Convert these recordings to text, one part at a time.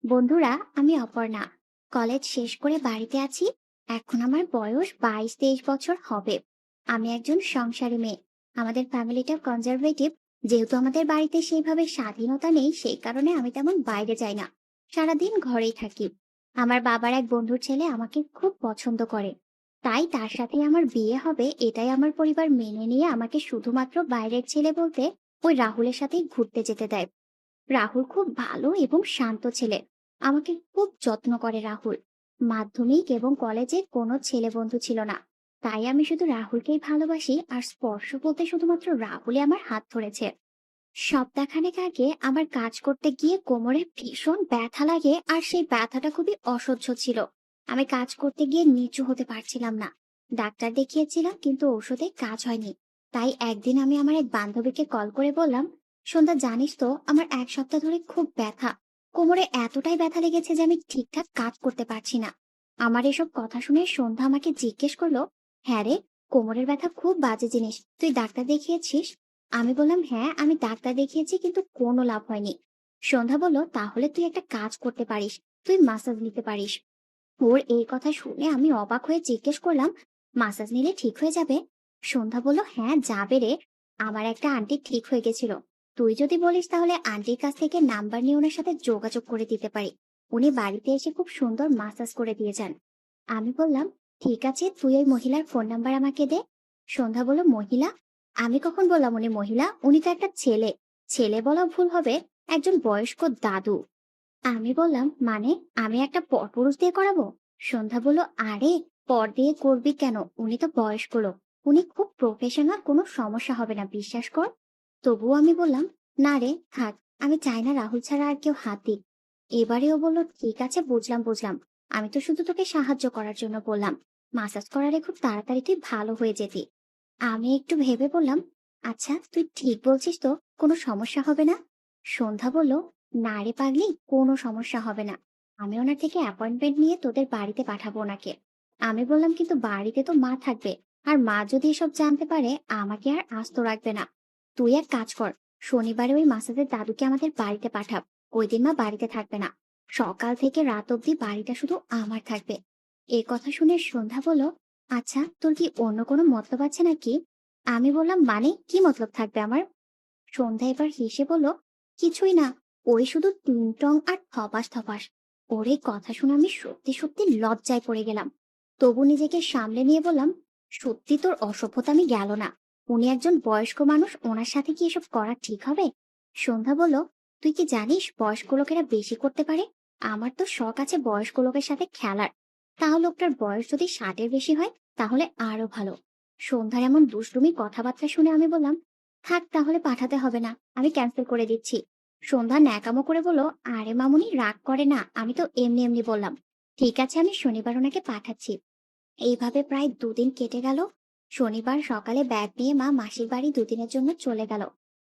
বন্ধুরা, আমি অপর্ণা। কলেজ শেষ করে বাড়িতে আছি। এখন আমার বয়স 22-23 বছর হবে। আমি একজন সংসারী মেয়ে। আমাদের ফ্যামিলিটা কনজারভেটিভ। যেহেতু আমাদের বাড়িতে সেইভাবে স্বাধীনতা নেই, সেই কারণে আমি তেমন বাইরে যাই না। সারাদিন ঘরেই থাকি। আমার বাবার এক বন্ধুর ছেলে আমাকে খুব পছন্দ করে, তাই তার সাথে আমার বিয়ে হবে এটাই আমার পরিবার মেনে নিয়ে আমাকে শুধুমাত্র বাইরের ছেলে বলতে ওই রাহুলের সাথেই ঘুরতে যেতে দেয়। রাহুল খুব ভালো এবং শান্ত ছেলে। আমাকে খুব যত্ন করে রাহুল। মাধ্যমিক এবং কলেজে কোনো ছেলে বন্ধু ছিল না, তাই আমি শুধু রাহুলকেই ভালোবাসি। আর স্পর্শ বলতে শুধুমাত্র রাহুলই আমার হাত ধরেছে। সপ্তাহখানেক আগে আমার কাজ করতে গিয়ে কোমরে ভীষণ ব্যথা লাগে, আর সেই ব্যথাটা খুবই অসহ্য ছিল। আমি কাজ করতে গিয়ে নিচু হতে পারছিলাম না। ডাক্তার দেখিয়েছিলাম, কিন্তু ওষুধে কাজ হয়নি। তাই একদিন আমি আমার এক বান্ধবীকে কল করে বললাম, সন্ধ্যা, জানিস তো আমার 1 সপ্তাহ ধরে খুব ব্যথা। কোমরে এতটাই ব্যথা লেগেছে যে আমি ঠিকঠাক কাজ করতে পারছি না। আমার এসব কথা শুনে সন্ধ্যা আমাকে জিজ্ঞেস করলো, হ্যাঁ রে, কোমরের ব্যথা খুব বাজে জিনিস, তুই ডাক্তার দেখিয়েছিস? আমি বললাম, হ্যাঁ আমি ডাক্তার দেখিয়েছি, কিন্তু কোনো লাভ হয়নি। সন্ধ্যা বলল, তাহলে তুই একটা কাজ করতে পারিস, তুই মাসাজ নিতে পারিস। ওর এই কথা শুনে আমি অবাক হয়ে জিজ্ঞেস করলাম, মাসাজ নিলে ঠিক হয়ে যাবে? সন্ধ্যা বলল, হ্যাঁ যাবে রে। আমার একটা আন্টি ঠিক হয়ে গেছিল। তুই যদি বলিস তাহলে আন্টির কাছ থেকে নাম্বার নিয়ে ওনার সাথে যোগাযোগ করে দিতে পারি। উনি বাড়িতে এসে খুব সুন্দর মাসাজ করে দিয়ে যান। আমি বললাম, ঠিক আছে, তুই ওই মহিলার ফোন নাম্বার আমাকে দে। সন্ধ্যা বলল, মহিলা? আমি কখন বললাম উনি মহিলা? উনি তো একটা ছেলে। ছেলে বলা ভুল হবে, একজন বয়স্ক দাদু। আমি বললাম, মানে আমি একটা পরপুরুষ দিয়ে করাবো? সন্ধ্যা বলল, আরে পর দিয়ে করবি কেন? উনি তো বয়স্ক লোক। উনি খুব প্রফেশনাল, কোনো সমস্যা হবে না, বিশ্বাস কর। তবুও আমি বললাম, না রে থাক, আমি চাই না রাহুল ছাড়া আর কেউ হাত দিক। এবারেও বলল, ঠিক আছে, বুঝলাম বুঝলাম। আমি তো শুধু তোকে সাহায্য করার জন্য বললাম। মাসাজ করালে খুব তাড়াতাড়ি তুই ভালো হয়ে যেতি। আমি একটু ভেবে বললাম, আচ্ছা তুই ঠিক বলছিস তো, কোনো সমস্যা হবে না? সন্ধ্যা বলল, না রে পাগলি, কোনো সমস্যা হবে না। আমি ওনার থেকে অ্যাপয়েন্টমেন্ট নিয়ে তোদের বাড়িতে পাঠাবো ওনাকে। আমি বললাম, কিন্তু বাড়িতে তো মা থাকবে, আর মা যদি এসব জানতে পারে আমাকে আর আস্ত রাখবে না। তুই এক কাজ কর, শনিবারে ওই মাসাজের দাদুকে আমাদের বাড়িতে পাঠাব। ওই দিন মা বাড়িতে থাকবে না। সকাল থেকে রাত অবধি বাড়িটা শুধু আমার থাকবে। এ কথা শুনে সন্ধ্যা বলল, আচ্ছা তোর কি অন্য কোনো মতলব আছে নাকি? আমি বললাম, মানে কি মতলব থাকবে আমার? সন্ধ্যা এবার হেসে বলল, কিছুই না, ওই শুধু টিং টং আর থপাস থপাস। ওর এই কথা শুনে আমি সত্যি সত্যি লজ্জায় পড়ে গেলাম। তবু নিজেকে সামলে নিয়ে বললাম, সত্যি তোর অসভ্যতা আমি গেল না। উনি একজন বয়স্ক মানুষ, ওনার সাথে কি এসব করা ঠিক হবে? সন্ধ্যা বলল, তুই কি জানিস বয়স্ক লোকেরা বেশি করতে পারে? আমার তো শখ আছে বয়স্ক লোকের সাথে খেলার। তাও লোকটার বয়স যদি 60-এর বেশি হয়, তাহলে আরো ভালো। সন্ধ্যার এমন দুষ্টুমি কথাবার্তা শুনে আমি বললাম, থাক তাহলে পাঠাতে হবে না, আমি ক্যান্সেল করে দিচ্ছি। সন্ধ্যা ন্যাকামো করে বলল, আরে মামুনি রাগ করে না, আমি তো এমনি এমনি বললাম। ঠিক আছে, আমি শনিবার ওনাকে পাঠাচ্ছি। এইভাবে প্রায় 2 দিন কেটে গেল। শনিবার সকালে ব্যাগ নিয়ে মা মাসির বাড়ি 2 দিনের জন্য চলে গেল।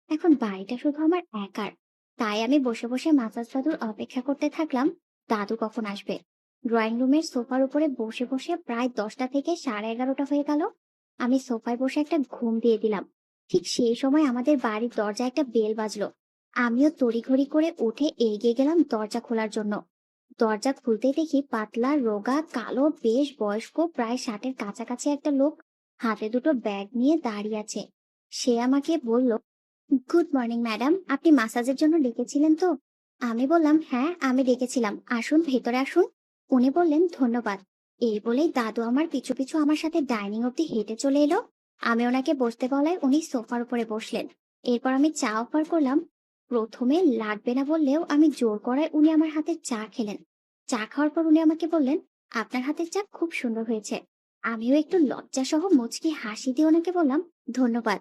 এখন বাড়িটা শুধু আমার একার। তাই আমি বসে বসে মাসাজ দাদুর অপেক্ষা করতে থাকলাম, দাদু কখন আসবে। ড্রয়িং রুমের সোফার উপরে বসে বসে প্রায় 10টা থেকে 11:30 হয়ে গেল। আমি সোফায় বসে একটা ঘুম দিয়ে দিলাম। ঠিক সেই সময় আমাদের বাড়ির দরজায় একটা বেল বাজলো। আমিও তড়িঘড়ি করে উঠে এগিয়ে গেলাম দরজা খোলার জন্য। দরজা খুলতেই দেখি পাতলা, রোগা, কালো, বেশ বয়স্ক, প্রায় 60-এর কাছাকাছি একটা লোক হাতে দুটো ব্যাগ নিয়ে দাঁড়িয়ে আছে। সে আমাকে বলল, গুড মর্নিং ম্যাডাম, আপনি মাসাজের জন্য ডেকেছিলেন তো? আমি বললাম, হ্যাঁ আমি ডেকেছিলাম, আসুন ভেতরে আসুন। উনি বললেন, ধন্যবাদ। এই বলেই দাদু আমার পিছু পিছু আমার সাথে ডাইনিং অব্দি হেঁটে চলে এলো। আমি ওনাকে বসতে বলায় উনি সোফার উপরে বসলেন। এরপর আমি চা অফার করলাম। প্রথমে লাগবে না বললেও আমি জোর করায় উনি আমার হাতে চা খেলেন। চা খাওয়ার পর উনি আমাকে বললেন, আপনার হাতের চা খুব সুন্দর হয়েছে। আমিও একটু লজ্জা সহ মুচকি হাসি দিয়ে ওনাকে বললাম, ধন্যবাদ।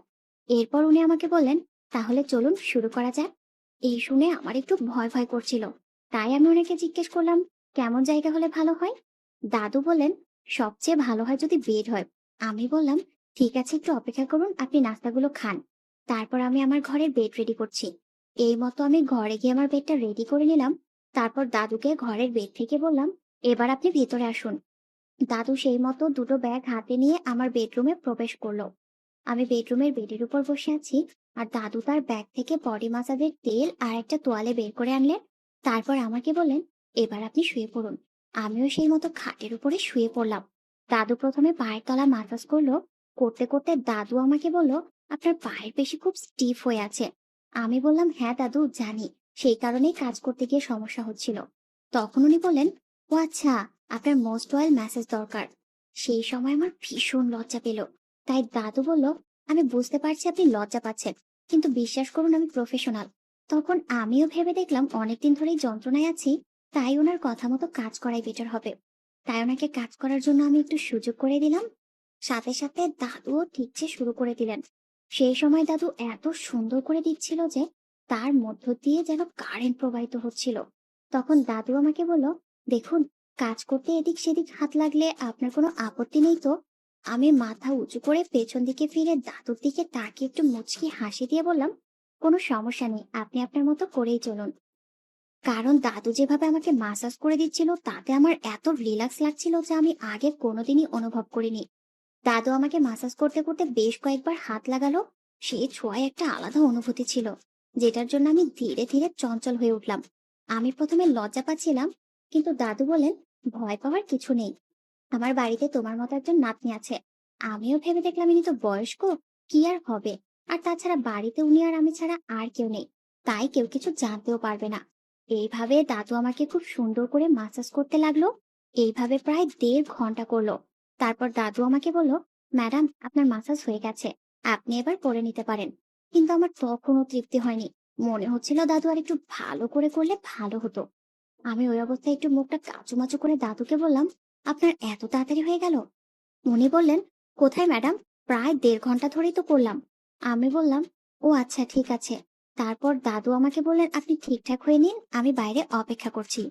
এরপর উনি আমাকে বললেন, তাহলে চলুন শুরু করা যাক। এই শুনে আমার একটু ভয় ভয় করছিল। তাই আমি ওনাকে জিজ্ঞেস করলাম, কেমন জায়গা হলে ভালো হয়? দাদু বললেন, সবচেয়ে ভালো হয় যদি বেড হয়। আমি বললাম, ঠিক আছে, একটু অপেক্ষা করুন, আপনি নাস্তাগুলো খান, তারপর আমি আমার ঘরের বেড রেডি করছি। এই মতো আমি ঘরে গিয়ে আমার বেডটা রেডি করে নিলাম। তারপর দাদুকে ঘরের বেড থেকে বললাম, এবার আপনি ভেতরে আসুন। দাদু সেই মতো দুটো ব্যাগ হাতে নিয়ে আমার বেডরুমে প্রবেশ করলো। আমি বেডরুমের বেডের উপর বসে আছি, আর দাদু তার ব্যাগ থেকে বডি মাসাজের তেল আর একটা তোয়ালে বের করে আনলেন। তারপর আমাকে বললেন, এবার আপনি শুয়ে পড়ুন। আমিও সেই মতো খাটের উপরে শুয়ে পড়লাম। দাদু প্রথমে পায়ের তলা মাসাজ করলো। করতে করতে দাদু আমাকে বলল, আপনার পায়ের পেশি খুব স্টিফ হয়ে আছে। আমি বললাম, হ্যাঁ দাদু জানি, সেই কারণেই কাজ করতে গিয়ে সমস্যা হচ্ছিল। তখন উনি বললেন, ও আচ্ছা, আপনার মোস্ট অয়েল ম্যাসেজ দরকার। সেই সময় আমার ভীষণ লজ্জা পেল। তাই দাদু বলল, আমি বুঝতে পারছি আপনি লজ্জা পাচ্ছেন, কিন্তু বিশ্বাস করুন আমি প্রফেশনাল। তখন আমিও ভেবে দেখলাম অনেকদিন ধরেই যন্ত্রণায় আছি, তাই ওনার কথা মতো কাজ করাই বেটার হবে। তাই ওনাকে কাজ করার জন্য আমি একটু সুযোগ করে দিলাম। সাথে সাথে দাদুও ঠিকছে শুরু করে দিলেন। সেই সময় দাদু এত সুন্দর করে দিচ্ছিল যে তার মধ্য দিয়ে যেন কারেন্ট প্রবাহিত হচ্ছিল। তখন দাদু আমাকে বলল, দেখুন, কাজ করতে এদিক সেদিক হাত লাগলে আপনার কোনো আপত্তি নেই তো? আমি মাথা উঁচু করে পেছন দিকে ফিরে দাদুর দিকে তাকিয়ে একটু মুচকি হাসি দিয়ে বললাম, কোনো সমস্যা নেই, আপনি আপনার মতো করেই চলুন। কারণ দাদু যেভাবে আমাকে মাসাজ করে দিচ্ছিল তাতে আমার এত রিল্যাক্স লাগছিল যে আমি আগে কোনোদিনই অনুভব করিনি। দাদু আমাকে মাসাজ করতে করতে বেশ কয়েকবার হাত লাগালো। সেই ছোঁয়ায় একটা আলাদা অনুভূতি ছিল, যেটার জন্য আমি ধীরে ধীরে চঞ্চল হয়ে উঠলাম। আমি প্রথমে লজ্জা পাচ্ছিলাম, কিন্তু দাদু বলেন, ভয় পাওয়ার কিছু নেই, আমার বাড়িতে তোমার মতো একজন নাতনি আছে। আমিও ভেবে দেখলাম ইনি তো বয়স্ক, কি আর হবে। আর তাছাড়া বাড়িতে উনি আর আমি ছাড়া আর কেউ নেই, তাই কেউ কিছু জানতেও পারবে না। এইভাবে দাদু আমাকে খুব সুন্দর করে মাসাজ করতে লাগলো। এইভাবে প্রায় 1.5 ঘন্টা করলো। তারপর দাদু আমাকে বলল, ম্যাডাম আপনার মাসাজ হয়ে গেছে, আপনি এবার পরে নিতে পারেন। কিন্তু আমার তখনও তৃপ্তি হয়নি। মনে হচ্ছিল দাদু আর একটু ভালো করে করলে ভালো হতো। আমি ওই অবস্থায় একটু মুখটা কাচুমাচু করে দাদুকে বললাম, আপনার এত তাড়াতাড়ি হয়ে গেল? উনি বললেন, কোথায় ম্যাডাম, প্রায় 1.5 ঘন্টা ধরেই তো করলাম। আমি বললাম, ও আচ্ছা ঠিক আছে। তারপর দাদু আমাকে বললেন, আপনি ঠিকঠাক হয়ে নিন, আমি বাইরে অপেক্ষা করছি।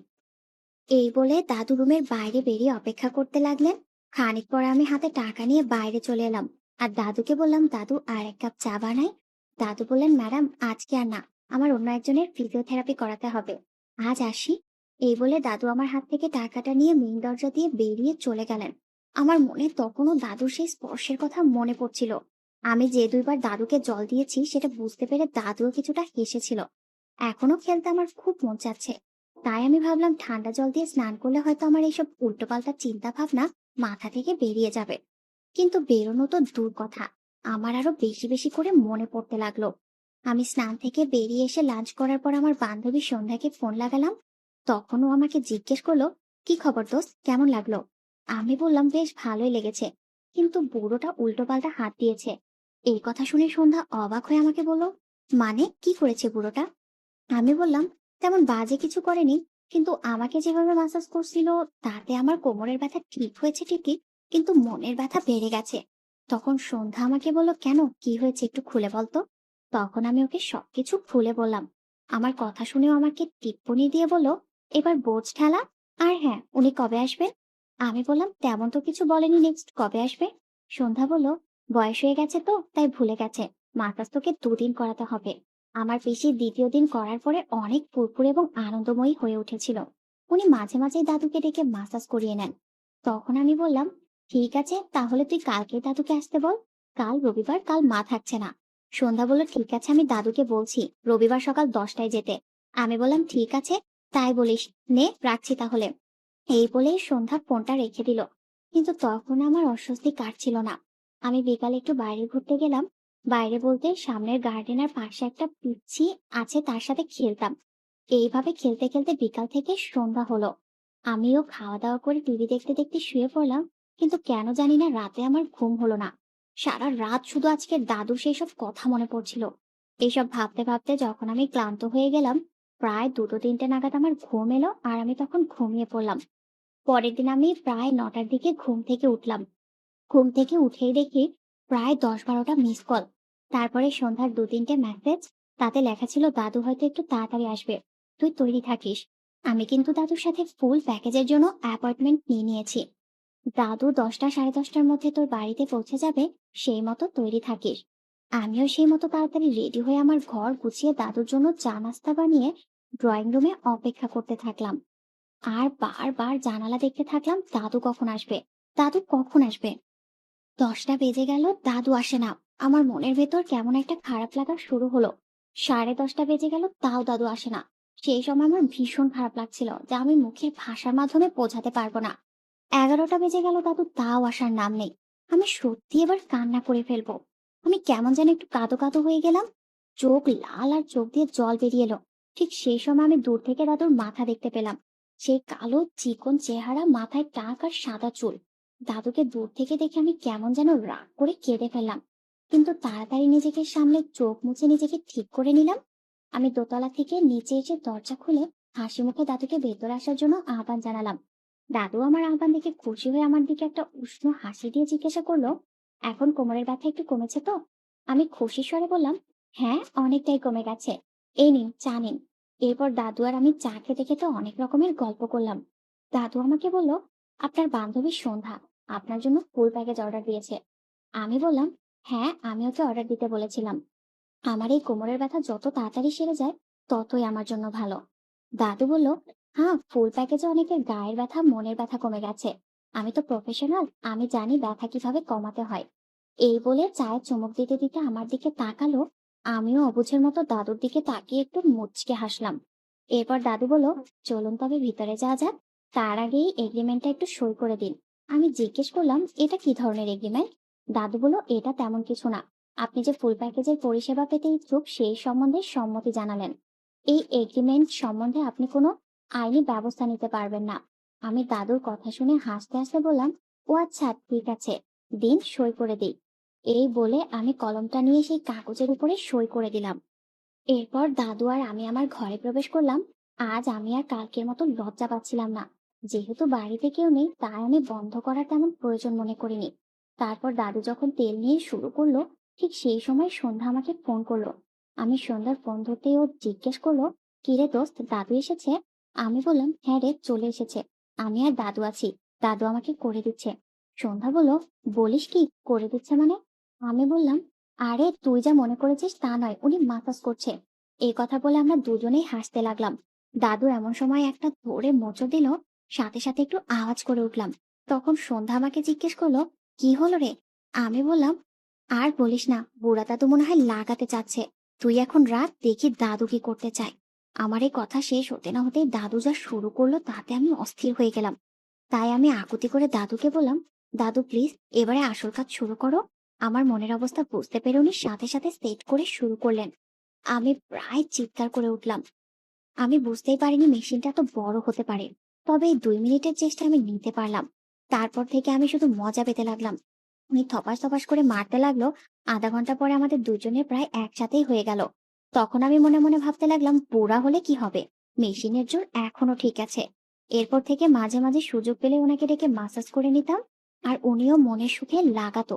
এই বলে দাদু রুমের বাইরে বেরিয়ে অপেক্ষা করতে লাগলেন। খানিক পরে আমি হাতে টাকা নিয়ে বাইরে চলে এলাম। আর দাদুকে বললাম, দাদু আর 1 কাপ চা বানাই। দাদু বললেন, ম্যাডাম আজকে আর না, আমার অন্য একজনের ফিজিওথেরাপি করাতে হবে, আজ আসি। এই বলে দাদু আমার হাত থেকে টাকাটা নিয়ে মেইন দরজা দিয়ে বেরিয়ে চলে গেলেন। আমার মনে তখনও দাদুর সেই স্পর্শের কথা মনে পড়ছিল। আমি যে 2বার দাদুকে জল দিয়েছি সেটা বুঝতে পেরে দাদুও কিছুটা হেসেছিল। এখনো খেলতে আমার খুব মন চাচ্ছে। তাই আমি ভাবলাম ঠান্ডা জল দিয়ে স্নান করলে হয়তো আমার এইসব উল্টোপাল্টা চিন্তা ভাবনা মাথা থেকে বেরিয়ে যাবে। কিন্তু বেরোনো তো দূর কথা, আমার আরো বেশি বেশি করে মনে পড়তে লাগলো। আমি স্নান থেকে বেরিয়ে এসে লাঞ্চ করার পর আমার বান্ধবী সন্ধ্যাকে ফোন লাগালাম। তখনও আমাকে জিজ্ঞেস করলো, কি খবর দোস্ত, কেমন লাগলো? আমি বললাম, বেশ ভালোই লেগেছে, কিন্তু বুড়োটা উল্টোপাল্টা হাত দিয়েছে। এই কথা শুনে সন্ধ্যা অবাক হয়ে আমাকে বলল, মানে কি করেছে বুড়োটা? আমি বললাম, তেমন বাজে কিছু করেনি, কিন্তু আমাকে যেভাবে মাসাজ করছিল তাতে আমার কোমরের ব্যথা ঠিক হয়েছে ঠিকই, কিন্তু মনের ব্যথা বেড়ে গেছে। তখন সন্ধ্যা আমাকে বলল, কেন, কি হয়েছে একটু খুলে বলতো। তখন আমি ওকে সবকিছু খুলে বললাম। আমার কথা শুনেও আমাকে টিপ্পনি দিয়ে বলল, এবার বোঝ ঠেলা। আর হ্যাঁ, উনি কবে আসবেন? আমি বললাম, তেমন তো কিছু বলেনি নেক্সট কবে আসবে। সন্ধ্যা বলল, বয়স হয়ে গেছে তো তাই ভুলে গেছে, মাসাজ তোকে 2 দিন করাতে হবে। আমার পিসি 2য় দিন করার পরে অনেক ফুরফুরে এবং আনন্দময়ী হয়ে উঠেছিল। উনি মাঝে মাঝে দাদুকে ডেকে মাসাজ করিয়ে নেন। তখন আমি বললাম, ঠিক আছে তাহলে তুই কালকে দাদুকে আসতে বল, কাল রবিবার, কাল মা থাকছে না। সন্ধ্যা বলল, ঠিক আছে আমি দাদুকে বলছি রবিবার সকাল 10টায় যেতে। আমি বললাম, ঠিক আছে, তাই বলিস, নে রাখছি তাহলে। এই বলেই সন্ধ্যা ফোনটা রেখে দিল। কিন্তু তখন আমার অস্বস্তি কাটছিল না। আমি বিকালে একটু বাইরে ঘুরতে গেলাম। বাইরে বলতে সামনের গার্ডেনের পাশে একটা পিচ্ছি আছে, তার সাথে খেলতাম। এইভাবে খেলতে খেলতে বিকাল থেকে সন্ধ্যা হলো। আমিও খাওয়া দাওয়া করে টিভি দেখতে দেখতে শুয়ে পড়লাম। কিন্তু কেন জানি না রাতে আমার ঘুম হলো না। সারা রাত শুধু আজকের দাদুর সেই সব কথা মনে পড়ছিল। এইসব ভাবতে ভাবতে যখন আমি ক্লান্ত হয়ে গেলাম, প্রায় 2-3টে নাগাদ আমার ঘুম এলো আর আমি তখন ঘুমিয়ে পড়লাম। পরের দিন আমি প্রায় 9টার দিকে ঘুম থেকে উঠলাম। ঘুম থেকে উঠেই দেখি প্রায় 10-12টা মিস কল। তারপরে সন্ধ্যার 2-3টে মেসেজ। তাতে লেখা ছিল, দাদু হয়তো একটু তাড়াতাড়ি আসবে, তুই তৈরি থাকিস। আমি কিন্তু দাদুর সাথে ফুল প্যাকেজের জন্য অ্যাপয়েন্টমেন্ট নিয়ে নিয়েছি। দাদু 10টা 10:30টার মধ্যে তোর বাড়িতে পৌঁছে যাবে, সেই মতো তৈরি থাকিস। আমিও সেই মতো তাড়াতাড়ি রেডি হয়ে আমার ঘর গুছিয়ে দাদুর জন্য চা নাস্তা বানিয়ে ড্রয়িং রুমে অপেক্ষা করতে থাকলাম। আর বারবার জানালা দেখতে থাকলাম দাদু কখন আসবে, দাদু কখন আসবে। 10টা বেজে গেল, দাদু আসে না। আমার মনের ভেতর কেমন একটা খারাপ লাগা শুরু হলো। 10:30 বেজে গেল, তাও দাদু আসে না। সেই সময় আমার ভীষণ খারাপ লাগছিল যে আমি মুখের ভাষার মাধ্যমে বোঝাতে পারবো না। 11টা বেজে গেল, দাদু তাও আসার নাম নেই। আমি সত্যি এবার কান্না করে ফেলবো। আমি কেমন যেন একটু কাঁদো কাঁদো হয়ে গেলাম। চোখ লাল আর চোখ দিয়ে জল বেরিয়ে এলো। ঠিক সেই সময় আমি দূর থেকে দাদুর মাথা দেখতে পেলাম। সেই কালো চিকন চেহারা, মাথায় টাক আর সাদা চুল। দাদুকে দূর থেকে দেখে আমি কেমন যেন রাগ করে কেঁদে ফেললাম, কিন্তু তাড়াতাড়ি নিজেকে সামলে চোখ মুছে নিজেকে ঠিক করে নিলাম। আমি দোতলা থেকে নিচে এসে দরজা খুলে হাসি মুখে দাদুকে ভেতরে আসার জন্য আহ্বান জানালাম। দাদু আমার আহ্বান দেখে খুশি হয়ে আমার দিকে একটা উষ্ণ হাসি দিয়ে জিজ্ঞাসা করলো, এখন কোমরের ব্যথা একটু কমেছে তো? আমি খুশির স্বরে বললাম, হ্যাঁ, অনেকটাই কমে গেছে। এই নিন চা নিন। এরপর দাদু আর আমি চা খেতে খেতে অনেক রকমের গল্প করলাম। দাদু আমাকে বলল, আপনার বান্ধবী সন্ধ্যা আপনার জন্য ফুল প্যাকেজ অর্ডার দিয়েছে। আমি বললাম, হ্যাঁ, আমি ওকে অর্ডার দিতে বলেছিলাম। আমার এই কোমরের ব্যথা যত তাড়াতাড়ি সেরে যায়, ততই আমার জন্য ভালো। দাদু বলল, হ্যাঁ, ফুল প্যাকেজে অনেকের গায়ের ব্যথা, মনের ব্যথা কমে গেছে। আমি তো প্রফেশনাল, আমি জানি ব্যথা কিভাবে কমাতে হয়। এই বলে চায়ে চুমুক দিতে দিতে আমার দিকে তাকালো। আমিও অবুঝের মতো দাদুর দিকে তাকিয়ে একটু মুচকে হাসলাম। এরপর দাদু বলল, চলুন তবে ভিতরে যাওয়া যাক। তার আগেই এগ্রিমেন্টটা একটু সই করে দিন। আমি জিজ্ঞেস করলাম, এটা কি ধরনের এগ্রিমেন্ট? দাদু বলল, এটা তেমন কিছু না। আপনি যে ফুল প্যাকেজের পরিষেবা পেতে ইচ্ছুক সেই সম্বন্ধে সম্মতি জানালেন। এই এগ্রিমেন্ট সম্বন্ধে আপনি কোনো আইনি ব্যবস্থা নিতে পারবেন না। আমি দাদুর কথা শুনে হাসতে হাসতে বললাম, ও আচ্ছা, ঠিক আছে, দিন সই করে দিই। এই বলে আমি কলমটা নিয়ে সেই কাগজের উপরে সই করে দিলাম। এরপর দাদু আর আমি আমার ঘরে প্রবেশ করলাম। আজ আমি আর কালকের মতো লজ্জা পাচ্ছিলাম না। যেহেতু বাড়িতে কেউ নেই, তাই আমি বন্ধ করার তেমন প্রয়োজন মনে করিনি। তারপর দাদু যখন তেল নিয়ে শুরু করলো, ঠিক সেই সময় সন্ধ্যা আমাকে ফোন করলো। আমি সন্ধ্যার ফোন ধরতে ও জিজ্ঞেস করলো, কিরে দোস্ত, দাদু এসেছে? আমি বললাম, হ্যাঁ রে, চলে এসেছে। আমি আর দাদু আছি, দাদু আমাকে করে দিচ্ছে। সন্ধ্যা বলল, বলিস কি করে দিচ্ছে মানে? আমি বললাম, আরে তুই যা মনে করেছিস তা নয়, উনি মাসাজ করছে। এই কথা বলে আমরা দুজনেই হাসতে লাগলাম। দাদু এমন সময় একটা ধরে মোচড় দিল, সাথে সাথে একটু আওয়াজ করে উঠলাম। তখন সন্ধ্যা আমাকে জিজ্ঞেস করলো, কি হলো রে? আমি বললাম, আর বলিস না, বুড়া দাদু মনে হয় লাগাতে চাচ্ছে। তুই এখন রাত, দেখি দাদু কি করতে চায়। আমার এই কথা শেষ হতে না হতেই দাদু যা শুরু করলো তাতে আমি অস্থির হয়ে গেলাম। তাই আমি আকুতি করে দাদুকে বললাম, দাদু প্লিজ, এবারে আসল কাজ শুরু করো। আমার মনের অবস্থা বুঝতে পেরে উনি সাথে সাথে সেট করে শুরু করলেন। আমি প্রায় চিৎকার করে উঠলাম। আমি বুঝতেই পারিনি মেশিনটা এত বড় হতে পারে। তবে এই 2 মিনিটের চেষ্টা আমি নিতে পারলাম। তারপর থেকে আমি শুধু মজা পেতে লাগলাম। উনি থপাস থপাস করে মারতে লাগলো। আধা ঘন্টা পরে আমাদের দুজনের প্রায় একসাথেই হয়ে গেল। তখন আমি মনে মনে ভাবতে লাগলাম, বুড়া হলে কি হবে, মেশিনের জোর এখনো ঠিক আছে। এরপর থেকে মাঝে মাঝে সুযোগ পেলে ওনাকে ডেকে মাসাজ করে নিতাম, আর উনিও মনের সুখে লাগাতো।